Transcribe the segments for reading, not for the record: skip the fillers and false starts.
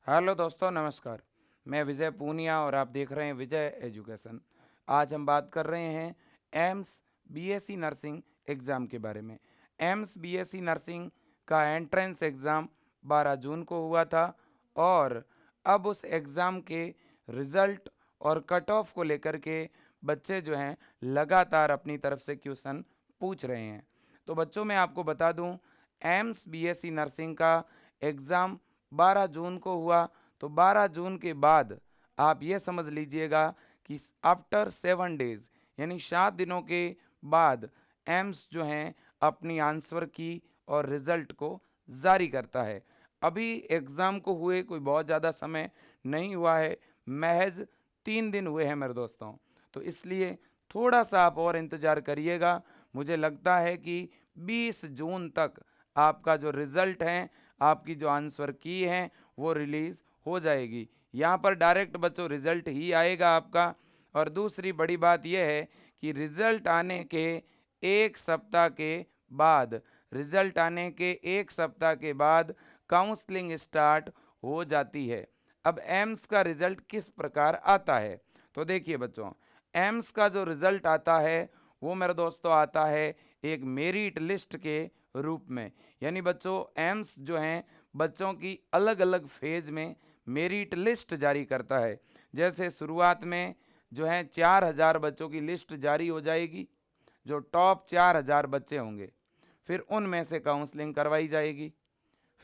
Hello दोस्तों, नमस्कार। मैं विजय पूनिया और आप देख रहे हैं विजय एजुकेशन। आज हम बात कर रहे हैं एम्स बीएससी नर्सिंग एग्ज़ाम के बारे में। एम्स बीएससी नर्सिंग का एंट्रेंस एग्ज़ाम 12 जून को हुआ था और अब उस एग्ज़ाम के रिज़ल्ट और कट ऑफ को लेकर के बच्चे जो हैं लगातार अपनी तरफ से क्वेश्चन पूछ रहे हैं। तो बच्चों, मैं आपको बता दूं, एम्स बीएससी नर्सिंग का एग्ज़ाम 12 जून को हुआ। तो 12 जून के बाद आप ये समझ लीजिएगा कि आफ्टर 7 डेज यानी 7 दिनों के बाद एम्स जो हैं अपनी आंसर की और रिजल्ट को जारी करता है। अभी एग्ज़ाम को हुए कोई बहुत ज़्यादा समय नहीं हुआ है, महज 3 दिन हुए हैं मेरे दोस्तों। तो इसलिए थोड़ा सा आप और इंतज़ार करिएगा। मुझे लगता है कि 20 जून तक आपका जो रिज़ल्ट है, आपकी जो आंसर की है, वो रिलीज़ हो जाएगी। यहाँ पर डायरेक्ट बच्चों रिज़ल्ट ही आएगा आपका। और दूसरी बड़ी बात यह है कि रिज़ल्ट आने के एक सप्ताह के बाद काउंसलिंग स्टार्ट हो जाती है। अब एम्स का रिज़ल्ट किस प्रकार आता है? तो देखिए बच्चों, एम्स का जो रिज़ल्ट आता है वो मेरे दोस्तों आता है एक मेरिट लिस्ट के रूप में। यानी बच्चों, एम्स जो हैं बच्चों की अलग अलग फेज में मेरिट लिस्ट जारी करता है। जैसे शुरुआत में जो है 4,000 बच्चों की लिस्ट जारी हो जाएगी, जो टॉप 4,000 बच्चे होंगे, फिर उनमें से काउंसलिंग करवाई जाएगी।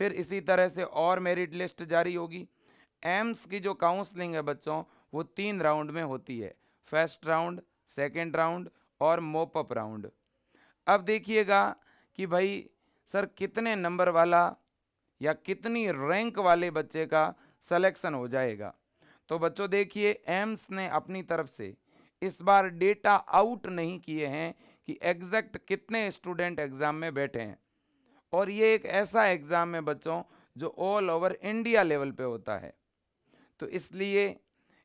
फिर इसी तरह से और मेरिट लिस्ट जारी होगी। एम्स की जो काउंसलिंग है बच्चों, वो 3 राउंड में होती है। फर्स्ट राउंड, सेकेंड राउंड और मोपअप राउंड। अब देखिएगा कि भाई सर कितने नंबर वाला या कितनी रैंक वाले बच्चे का सिलेक्शन हो जाएगा। तो बच्चों देखिए, एम्स ने अपनी तरफ से इस बार डेटा आउट नहीं किए हैं कि एग्जैक्ट कितने स्टूडेंट एग्जाम में बैठे हैं। और ये एक ऐसा एग्जाम है बच्चों जो ऑल ओवर इंडिया लेवल पे होता है। तो इसलिए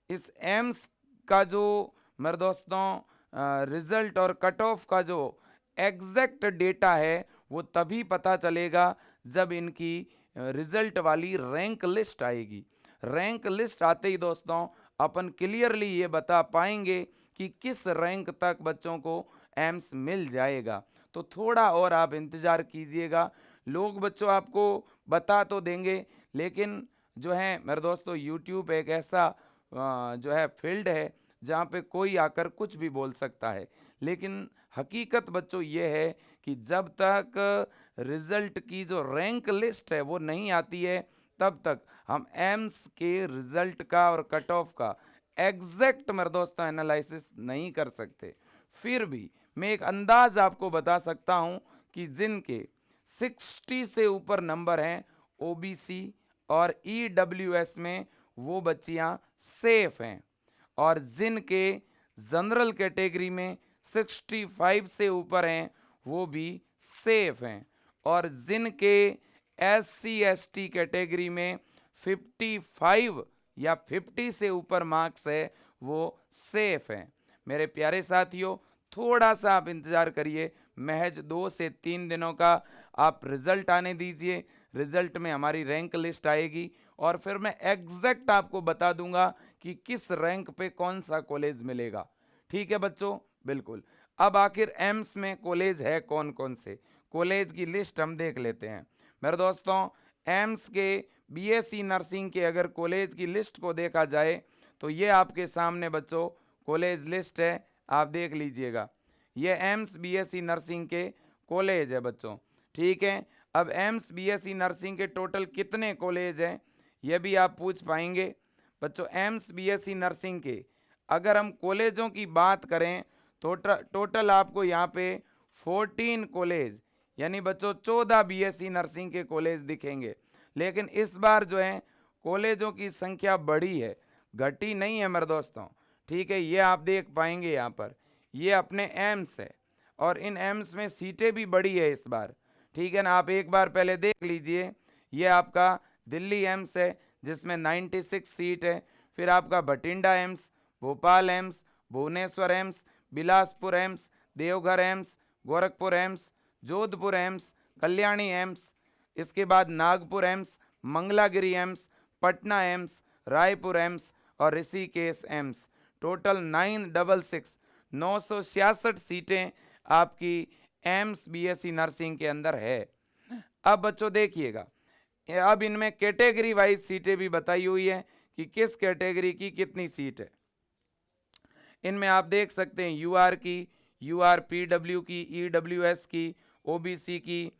इस एम्स का जो मेरे दोस्तों रिजल्ट और कट ऑफ का जो एग्जैक्ट डेटा है वो तभी पता चलेगा जब इनकी रिजल्ट वाली रैंक लिस्ट आएगी। रैंक लिस्ट आते ही दोस्तों अपन क्लियरली ये बता पाएंगे कि किस रैंक तक बच्चों को एम्स मिल जाएगा। तो थोड़ा और आप इंतज़ार कीजिएगा। लोग बच्चों आपको बता तो देंगे, लेकिन जो है मेरे दोस्तों, यूट्यूब एक ऐसा जो है फील्ड है जहाँ पे कोई आकर कुछ भी बोल सकता है। लेकिन हकीकत बच्चों ये है कि जब तक रिजल्ट की जो रैंक लिस्ट है वो नहीं आती है, तब तक हम एम्स के रिजल्ट का और कट ऑफ का एग्जैक्ट मेरे दोस्तों एनालिसिस नहीं कर सकते। फिर भी मैं एक अंदाज आपको बता सकता हूँ कि जिनके 60 से ऊपर नंबर हैं ओबीसी और ईडब्ल्यूएस में, वो बच्चियां सेफ हैं। और जिनके जनरल कैटेगरी में 65 से ऊपर हैं वो भी सेफ हैं। और जिनके एससी एसटी कैटेगरी में 55 या 50 से ऊपर मार्क्स है वो सेफ हैं। मेरे प्यारे साथियों, थोड़ा सा आप इंतज़ार करिए, महज 2 से 3 दिनों का आप रिज़ल्ट आने दीजिए। रिज़ल्ट में हमारी रैंक लिस्ट आएगी और फिर मैं एग्जैक्ट आपको बता दूंगा कि किस रैंक पे कौन सा कॉलेज मिलेगा। ठीक है बच्चों, बिल्कुल। अब आखिर एम्स में कॉलेज है कौन कौन से, कॉलेज की लिस्ट हम देख लेते हैं। मेरे दोस्तों, एम्स के बीएससी नर्सिंग के अगर कॉलेज की लिस्ट को देखा जाए तो ये आपके सामने बच्चों कॉलेज लिस्ट है, आप देख लीजिएगा। ये एम्स बीएससी नर्सिंग के कॉलेज है बच्चों। ठीक है, अब एम्स बीएससी नर्सिंग के टोटल कितने कॉलेज हैं ये भी आप पूछ पाएंगे। बच्चों, एम्स बीएससी नर्सिंग के अगर हम कॉलेजों की बात करें तो टोटल आपको यहाँ पे 14 कॉलेज यानी बच्चों 14 बीएससी नर्सिंग के कॉलेज दिखेंगे। लेकिन इस बार जो है कॉलेजों की संख्या बढ़ी है, घटी नहीं है मेरे दोस्तों। ठीक है, ये आप देख पाएंगे यहाँ पर, ये अपने एम्स है और इन एम्स में सीटें भी बढ़ी है इस बार। ठीक है ना, आप एक बार पहले देख लीजिए। ये आपका दिल्ली एम्स है जिसमें 96 सीट है। फिर आपका Bathinda AIIMS, Bhopal AIIMS, Bhubaneswar AIIMS, Bilaspur AIIMS, Deoghar AIIMS, Gorakhpur AIIMS, Jodhpur AIIMS, Kalyani AIIMS, इसके बाद Nagpur AIIMS, Mangalagiri AIIMS, Patna AIIMS, Raipur AIIMS और ऋषिकेश एम्स। टोटल 966 सीटें आपकी एम्स बीएससी नर्सिंग के अंदर है। अब बच्चों देखिएगा, अब इनमें कैटेगरी वाइज सीटें भी बताई हुई है कि किस कैटेगरी की कितनी सीट है। इनमें आप देख सकते हैं यूआर की, यूआर पीडब्ल्यू की, ईडब्ल्यूएस की, ओबीसी की,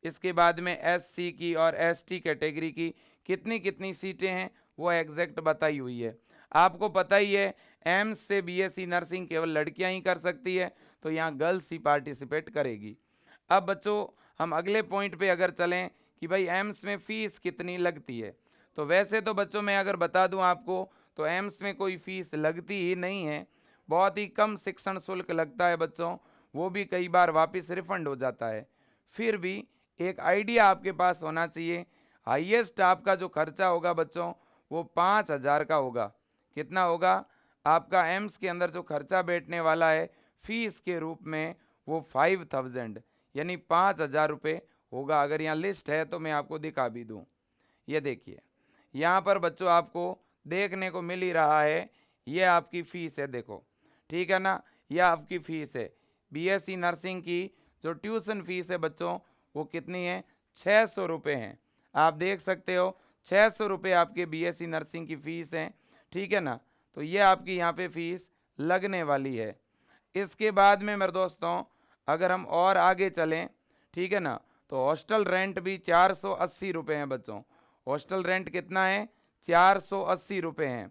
इसके बाद में एससी की और एसटी कैटेगरी की कितनी कितनी सीटें हैं वो एग्जैक्ट बताई हुई है। आपको पता ही है एम्स से बीएससी नर्सिंग केवल लड़कियां ही कर सकती है, तो यहाँ गर्ल्स ही पार्टिसिपेट करेगी। अब बच्चों हम अगले पॉइंट पे अगर चलें कि भाई एम्स में फीस कितनी लगती है, तो वैसे तो बच्चों मैं अगर बता दूं आपको तो एम्स में कोई फीस लगती ही नहीं है, बहुत ही कम शिक्षण शुल्क लगता है बच्चों, वो भी कई बार वापस रिफंड हो जाता है। फिर भी एक आइडिया आपके पास होना चाहिए, हाईएस्ट आपका जो खर्चा होगा बच्चों वो 5,000 का होगा। कितना होगा आपका एम्स के अंदर जो खर्चा बैठने वाला है फीस के रूप में, वो 5,000 यानी 5,000 रुपये होगा। अगर यहाँ लिस्ट है तो मैं आपको दिखा भी दूँ। ये देखिए यहाँ पर बच्चों आपको देखने को मिल ही रहा है, ये आपकी फ़ीस है, देखो ठीक है ना, यह आपकी फ़ीस है। बीएससी नर्सिंग की जो ट्यूशन फीस है बच्चों वो कितनी है, 600 रुपये हैं। आप देख सकते हो 600 रुपये आपके बीएससी नर्सिंग की फ़ीस है, ठीक है ना। तो ये आपकी यहाँ पे फीस लगने वाली है। इसके बाद में मेरे दोस्तों अगर हम और आगे चलें, ठीक है ना, तो हॉस्टल रेंट भी 480 रुपये हैं बच्चों। हॉस्टल रेंट कितना है, 480 रुपये हैं,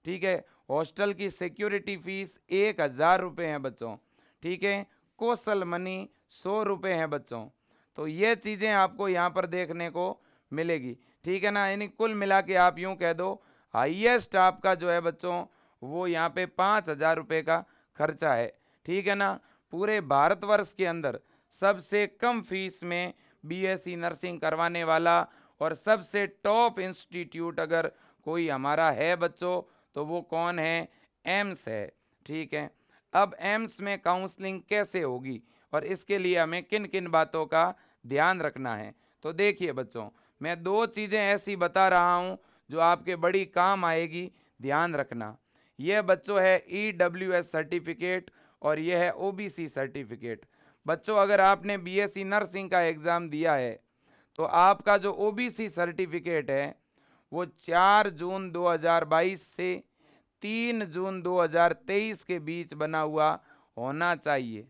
ठीक है। हॉस्टल की सिक्योरिटी फीस 1,000 रुपये हैं बच्चों, ठीक है। कौशल मनी 100 रुपये हैं बच्चों। तो ये चीज़ें आपको यहाँ पर देखने को मिलेगी, ठीक है ना। यानी कुल मिला के आप यूँ कह दो हाईएस्ट आपका जो है बच्चों वो यहाँ पे 5,000 रुपये का खर्चा है, ठीक है ना। पूरे भारतवर्ष के अंदर सबसे कम फीस में बीएससी नर्सिंग करवाने वाला और सबसे टॉप इंस्टीट्यूट अगर कोई हमारा है बच्चों तो वो कौन है, एम्स है, ठीक है। अब एम्स में काउंसलिंग कैसे होगी और इसके लिए हमें किन किन बातों का ध्यान रखना है, तो देखिए बच्चों मैं 2 चीज़ें ऐसी बता रहा हूँ जो आपके बड़ी काम आएगी, ध्यान रखना। यह बच्चों है ईडब्ल्यूएस सर्टिफिकेट और यह है ओबीसी सर्टिफिकेट। बच्चों अगर आपने बीएससी नर्सिंग का एग्ज़ाम दिया है तो आपका जो ओबीसी सर्टिफिकेट है वो 4 जून 2022 से 3 जून 2023 के बीच बना हुआ होना चाहिए।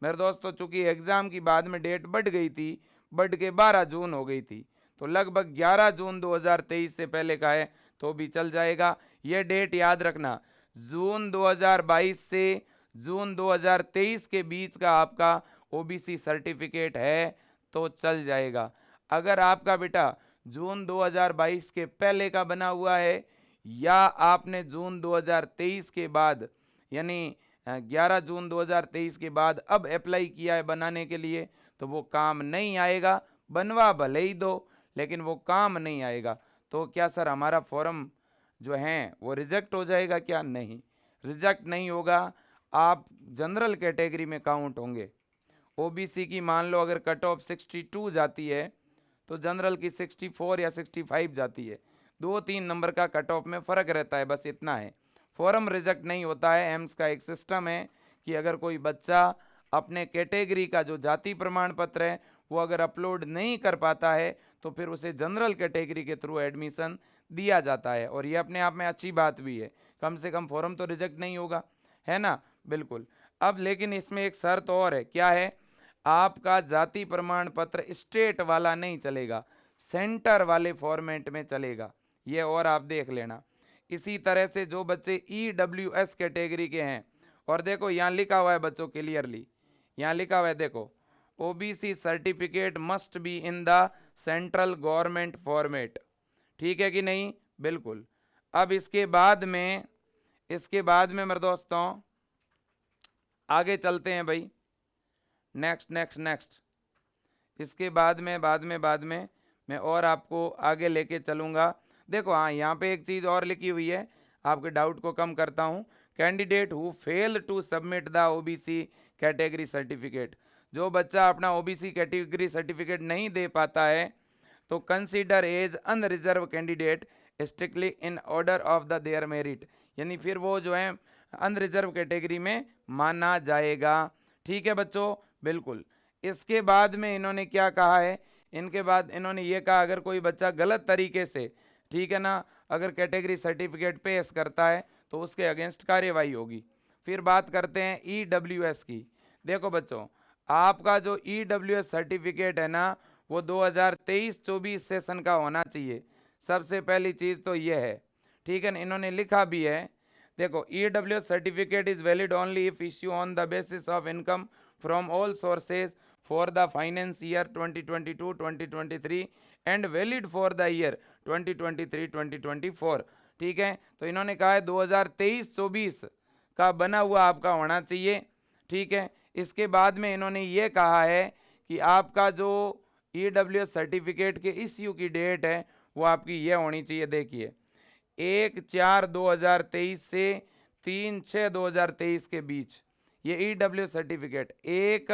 मेरे दोस्तों चूंकि एग्ज़ाम की बाद में डेट बढ़ गई थी, बढ़ के 12 जून हो गई थी, तो लगभग 11 जून 2023 से पहले का है तो भी चल जाएगा। ये डेट याद रखना, जून 2022 से जून 2023 के बीच का आपका ओबीसी सर्टिफिकेट है तो चल जाएगा। अगर आपका बेटा जून 2022 के पहले का बना हुआ है या आपने जून 2023 के बाद यानी 11 जून 2023 के बाद अब अप्लाई किया है बनाने के लिए, तो वो काम नहीं आएगा। बनवा भले ही दो लेकिन वो काम नहीं आएगा। तो क्या सर हमारा फॉर्म जो है वो रिजेक्ट हो जाएगा क्या, नहीं रिजेक्ट नहीं होगा, आप जनरल कैटेगरी में काउंट होंगे। ओबीसी की मान लो अगर कट ऑफ 62 जाती है तो जनरल की 64 या 65 जाती है, 2-3 नंबर का कट ऑफ में फ़र्क रहता है, बस इतना है। फॉर्म रिजेक्ट नहीं होता है। एम्स का एक सिस्टम है कि अगर कोई बच्चा अपने कैटेगरी का जो जाति प्रमाण पत्र है वो अगर अपलोड नहीं कर पाता है तो फिर उसे जनरल कैटेगरी के थ्रू एडमिशन दिया जाता है, और ये अपने आप में अच्छी बात भी है, कम से कम फॉर्म तो रिजेक्ट नहीं होगा, है ना, बिल्कुल। अब लेकिन इसमें एक शर्त और है, क्या है, आपका जाति प्रमाण पत्र स्टेट वाला नहीं चलेगा, सेंटर वाले फॉर्मेट में चलेगा, ये और आप देख लेना। इसी तरह से जो बच्चे ईडब्ल्यूएस कैटेगरी के हैं, और देखो यहाँ लिखा हुआ है बच्चों क्लियरली, यहाँ लिखा हुआ है देखो, OBC certificate must be in the central government format, ठीक है कि नहीं, बिल्कुल। अब इसके बाद में मेरे दोस्तों आगे चलते हैं भाई, नेक्स्ट नेक्स्ट नेक्स्ट। इसके बाद में मैं और आपको आगे लेके चलूँगा। देखो हाँ यहाँ पे एक चीज़ और लिखी हुई है, आपके डाउट को कम करता हूँ। Candidate who fail to submit the OBC category certificate, जो बच्चा अपना ओबीसी कैटेगरी सर्टिफिकेट नहीं दे पाता है तो consider as unreserved candidate strictly in order of the their merit, यानी फिर वो जो है अनरिजर्व कैटेगरी में माना जाएगा। ठीक है बच्चों, बिल्कुल। इसके बाद में इन्होंने क्या कहा है, इनके बाद इन्होंने ये कहा अगर कोई बच्चा गलत तरीके से, ठीक है ना, अगर कैटेगरी सर्टिफिकेट पेश करता है तो उसके अगेंस्ट कार्यवाही होगी। फिर बात करते हैं ईडब्ल्यूएस की। देखो बच्चों, आपका जो ईडब्ल्यूएस सर्टिफिकेट है ना, वो 2023-24 सेशन का होना चाहिए। सबसे पहली चीज़ तो ये है, ठीक है ना, इन्होंने लिखा भी है। देखो, EWS certificate is valid only if issue on the basis of income from all sources for the finance year 2022-2023 and valid for the year 2023-2024। ठीक है, तो इन्होंने कहा है 2023-24 का बना हुआ आपका होना चाहिए। ठीक है, इसके बाद में इन्होंने ये कहा है कि आपका जो ईडब्ल्यूएस सर्टिफिकेट के इश्यू की डेट है वो आपकी ये होनी चाहिए। देखिए, 1/4/2023 से 3/6/2023 के बीच ये ईडब्ल्यू सर्टिफिकेट 1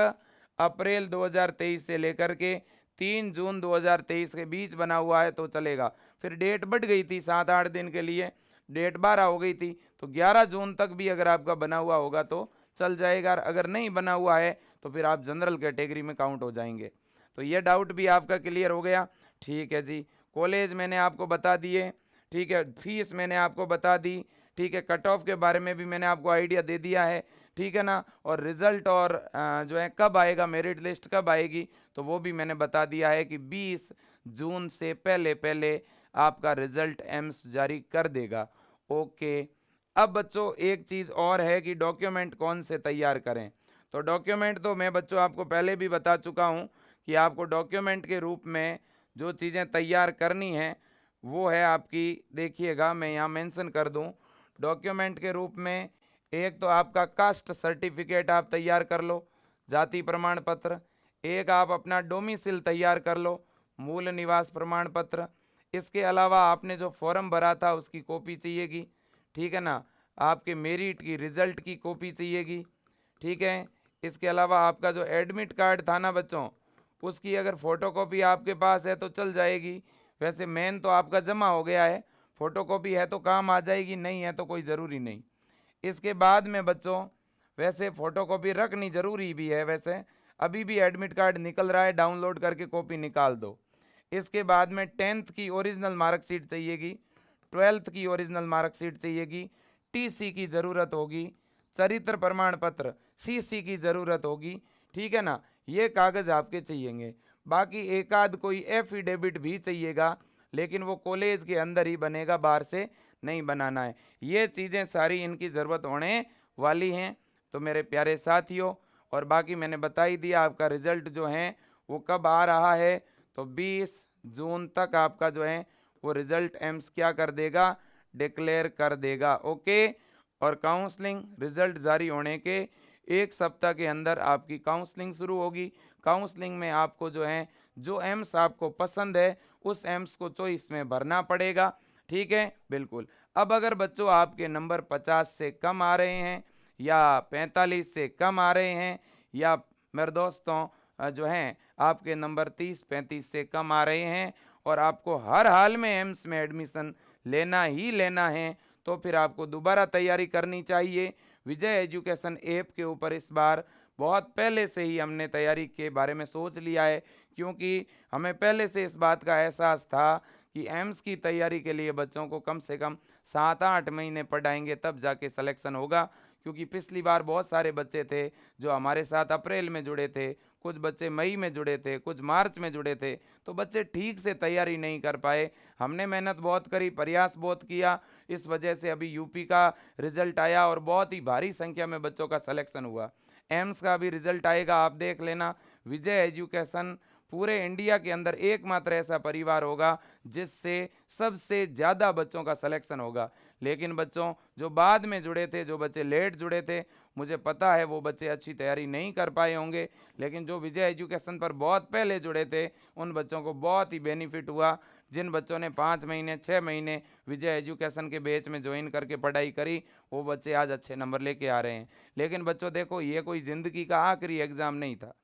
अप्रैल 2023 से लेकर के 3 जून 2023 के बीच बना हुआ है तो चलेगा। फिर डेट बढ़ गई थी 7-8 दिन के लिए, डेट 12 हो गई थी, तो 11 जून तक भी अगर आपका बना हुआ होगा तो चल जाएगा। अगर नहीं बना हुआ है तो फिर आप जनरल कैटेगरी में काउंट हो जाएंगे। तो ये डाउट भी आपका क्लियर हो गया। ठीक है जी, कॉलेज मैंने आपको बता दिए। ठीक है, फीस मैंने आपको बता दी। ठीक है, कट ऑफ के बारे में भी मैंने आपको आइडिया दे दिया है। ठीक है ना, और रिजल्ट और जो है कब आएगा, मेरिट लिस्ट कब आएगी, तो वो भी मैंने बता दिया है कि 20 जून से पहले पहले आपका रिजल्ट एम्स जारी कर देगा। ओके, अब बच्चों एक चीज़ और है कि डॉक्यूमेंट कौन से तैयार करें। तो डॉक्यूमेंट तो मैं बच्चों आपको पहले भी बता चुका हूँ कि आपको डॉक्यूमेंट के रूप में जो चीज़ें तैयार करनी है वो है आपकी, देखिएगा मैं यहाँ मेंशन कर दूँ। डॉक्यूमेंट के रूप में एक तो आपका कास्ट सर्टिफिकेट आप तैयार कर लो, जाति प्रमाण पत्र। एक आप अपना डोमिसिल तैयार कर लो, मूल निवास प्रमाण पत्र। इसके अलावा आपने जो फॉर्म भरा था उसकी कॉपी चाहिएगी। ठीक है ना, आपके मेरिट की रिजल्ट की कॉपी चाहिएगी। ठीक है, इसके अलावा आपका जो एडमिट कार्ड था ना बच्चों, उसकी अगर फोटोकॉपी आपके पास है तो चल जाएगी। वैसे मेन तो आपका जमा हो गया है, फोटोकॉपी है तो काम आ जाएगी, नहीं है तो कोई ज़रूरी नहीं। इसके बाद में बच्चों वैसे फ़ोटोकॉपी रखनी ज़रूरी भी है। वैसे अभी भी एडमिट कार्ड निकल रहा है, डाउनलोड करके कॉपी निकाल दो। इसके बाद में 10th की ओरिजिनल मार्कशीट चाहिएगी, 12th की ओरिजिनल मार्कशीट चाहिएगी, टीसी की ज़रूरत होगी, चरित्र प्रमाण पत्र सीसी की ज़रूरत होगी। ठीक है ना, ये कागज़ आपके चाहिएंगे। बाकी एक आध कोई एफिडेविट भी चाहिएगा, लेकिन वो कॉलेज के अंदर ही बनेगा, बाहर से नहीं बनाना है। ये चीज़ें सारी इनकी ज़रूरत होने वाली हैं। तो मेरे प्यारे साथियों, और बाकी मैंने बता ही दिया आपका रिजल्ट जो है वो कब आ रहा है, तो 20 जून तक आपका जो है वो रिजल्ट एम्स क्या कर देगा, डिक्लेयर कर देगा। ओके, और काउंसलिंग रिजल्ट जारी होने के 1 सप्ताह के अंदर आपकी काउंसलिंग शुरू होगी। काउंसलिंग में आपको जो है जो एम्स आपको पसंद है उस एम्स को चॉइस में भरना पड़ेगा। ठीक है, बिल्कुल। अब अगर बच्चों आपके नंबर 50 से कम आ रहे हैं या 45 से कम आ रहे हैं, या मेरे दोस्तों जो हैं आपके नंबर 30-35 से कम आ रहे हैं और आपको हर हाल में एम्स में एडमिशन लेना ही लेना है, तो फिर आपको दोबारा तैयारी करनी चाहिए। विजय एजुकेशन ऐप के ऊपर इस बार बहुत पहले से ही हमने तैयारी के बारे में सोच लिया है, क्योंकि हमें पहले से इस बात का एहसास था कि एम्स की तैयारी के लिए बच्चों को कम से कम 7-8 महीने पढ़ाएंगे तब जाके सिलेक्शन होगा। क्योंकि पिछली बार बहुत सारे बच्चे थे जो हमारे साथ अप्रैल में जुड़े थे, कुछ बच्चे मई में जुड़े थे, कुछ मार्च में जुड़े थे, तो बच्चे ठीक से तैयारी नहीं कर पाए। हमने मेहनत बहुत करी, प्रयास बहुत किया, इस वजह से अभी यूपी का रिजल्ट आया और बहुत ही भारी संख्या में बच्चों का सिलेक्शन हुआ। एम्स का भी रिजल्ट आएगा, आप देख लेना। विजय एजुकेशन पूरे इंडिया के अंदर एकमात्र ऐसा परिवार होगा जिससे सबसे ज़्यादा बच्चों का सिलेक्शन होगा। लेकिन बच्चों जो बाद में जुड़े थे, जो बच्चे लेट जुड़े थे, मुझे पता है वो बच्चे अच्छी तैयारी नहीं कर पाए होंगे, लेकिन जो विजय एजुकेशन पर बहुत पहले जुड़े थे उन बच्चों को बहुत ही बेनिफिट हुआ। जिन बच्चों ने 5 महीने 6 महीने विजय एजुकेशन के बैच में ज्वाइन करके पढ़ाई करी, वो बच्चे आज अच्छे नंबर लेके आ रहे हैं। लेकिन बच्चों देखो, ये कोई ज़िंदगी का आखिरी एग्ज़ाम नहीं था।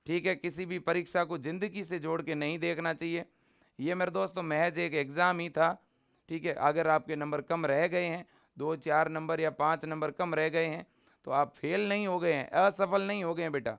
ठीक है, किसी भी परीक्षा को ज़िंदगी से जोड़ के नहीं देखना चाहिए। ये मेरे दोस्तों महज एक एग्ज़ाम ही था। ठीक है, अगर आपके नंबर कम रह गए हैं, 2-4 नंबर या 5 नंबर कम रह गए हैं, तो आप फेल नहीं हो गए हैं, असफल नहीं हो गए हैं बेटा।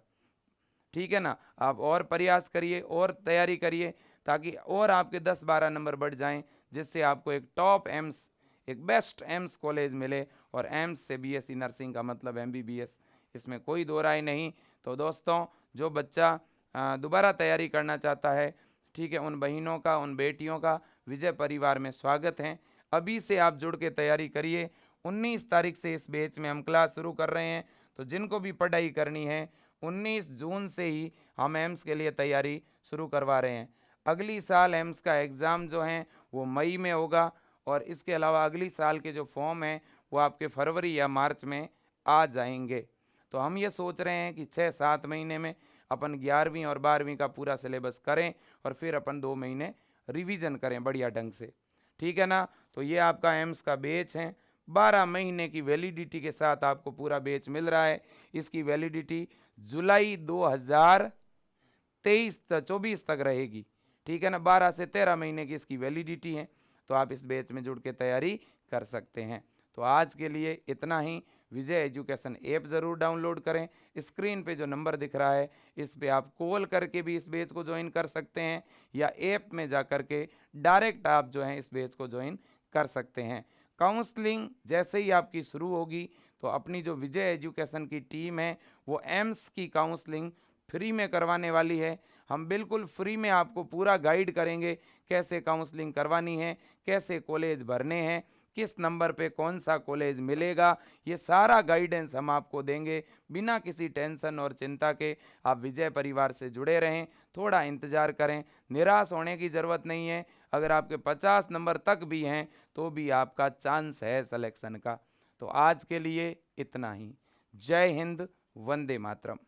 ठीक है ना, आप और प्रयास करिए और तैयारी करिए, ताकि और आपके 10-12 नंबर बढ़ जाएं, जिससे आपको एक टॉप एम्स, एक बेस्ट एम्स कॉलेज मिले। और एम्स से बीएससी नर्सिंग का मतलब एमबीबीएस, इसमें कोई दो राय नहीं। तो दोस्तों, जो बच्चा दोबारा तैयारी करना चाहता है, ठीक है, उन बहनों का, उन बेटियों का विजय परिवार में स्वागत है। अभी से आप जुड़ के तैयारी करिए। 19 तारीख से इस बैच में हम क्लास शुरू कर रहे हैं, तो जिनको भी पढ़ाई करनी है, 19 जून से ही हम एम्स के लिए तैयारी शुरू करवा रहे हैं। अगली साल एम्स का एग्ज़ाम जो है वो मई में होगा, और इसके अलावा अगली साल के जो फॉर्म हैं वो आपके फरवरी या मार्च में आ जाएंगे। तो हम ये सोच रहे हैं कि 6-7 महीने में अपन 11वीं और 12वीं का पूरा सिलेबस करें, और फिर अपन 2 महीने रिवीजन करें बढ़िया ढंग से। ठीक है ना, तो ये आपका एम्स का बैच है, 12 महीने की वैलिडिटी के साथ आपको पूरा बैच मिल रहा है। इसकी वैलिडिटी जुलाई 2024 तक रहेगी। ठीक है ना, 12 से 13 महीने की इसकी वैलिडिटी है। तो आप इस बैच में जुड़ के तैयारी कर सकते हैं। तो आज के लिए इतना ही। विजय एजुकेशन ऐप ज़रूर डाउनलोड करें। स्क्रीन पे जो नंबर दिख रहा है, इस पे आप कॉल करके भी इस बैच को ज्वाइन कर सकते हैं, या ऐप में जा कर के डायरेक्ट आप जो है इस बैच को ज्वाइन कर सकते हैं। काउंसलिंग जैसे ही आपकी शुरू होगी, तो अपनी जो विजय एजुकेशन की टीम है वो एम्स की काउंसलिंग फ्री में करवाने वाली है। हम बिल्कुल फ्री में आपको पूरा गाइड करेंगे, कैसे काउंसलिंग करवानी है, कैसे कॉलेज भरने हैं, किस नंबर पे कौन सा कॉलेज मिलेगा, ये सारा गाइडेंस हम आपको देंगे बिना किसी टेंशन और चिंता के। आप विजय परिवार से जुड़े रहें, थोड़ा इंतज़ार करें, निराश होने की ज़रूरत नहीं है। अगर आपके 50 नंबर तक भी हैं तो भी आपका चांस है सिलेक्शन का। तो आज के लिए इतना ही। जय हिंद, वंदे मातरम।